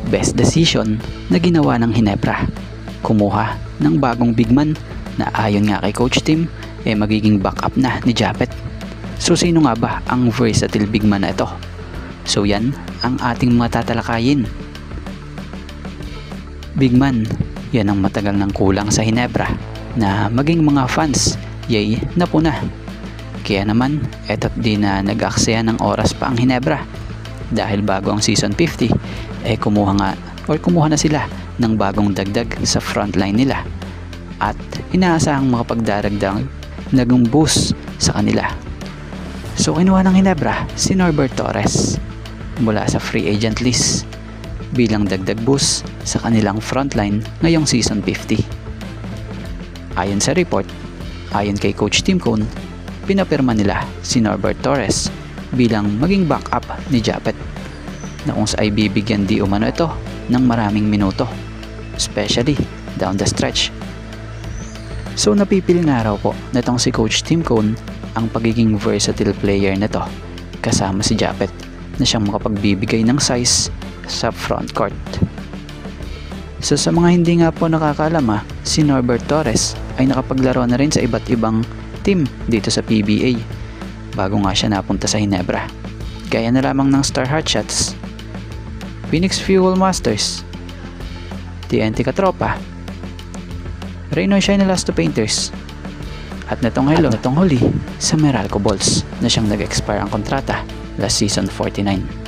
best decision na ginawa ng Ginebra. Kumuha ng bagong bigman na ayon nga kay Coach Tim magiging backup na ni Japet. So sino nga ba ang versatile bigman na ito? So yan ang ating mga tatalakayin. Bigman, yan ang matagal nang kulang sa Ginebra na maging mga fans yay napuna. Kaya naman eto't di na nag-aksaya ng oras pa ang Ginebra dahil bago ang season 50 kumuha na sila ng bagong dagdag sa frontline nila at inaasahang makapagdaragdag naging boost sa kanila. So kinuha ng Ginebra si Norbert Torres mula sa free agent list bilang dagdag boost sa kanilang frontline ngayong season 50. Ayon sa report, ayon kay Coach Tim Cone, pinapirma nila si Norbert Torres bilang maging backup ni Japet na kung sa ay bibigyan di umano ito ng maraming minuto, especially down the stretch. So napipili nga raw po natong si Coach Tim Cone ang pagiging versatile player na to kasama si Japet na siyang makapagbibigay ng size sa front court. So sa mga hindi nga po nakakaalam, si Norbert Torres ay nakapaglaro na rin sa iba't ibang team dito sa PBA bago nga siya napunta sa Ginebra. Gaya na lamang ng Star Hotshots, Phoenix Fuel Masters, TNT Katropa, Reynoy Shine Elasto Painters, at natong huli sa Meralco Bulls na siyang nag-expire ang kontrata last season 49.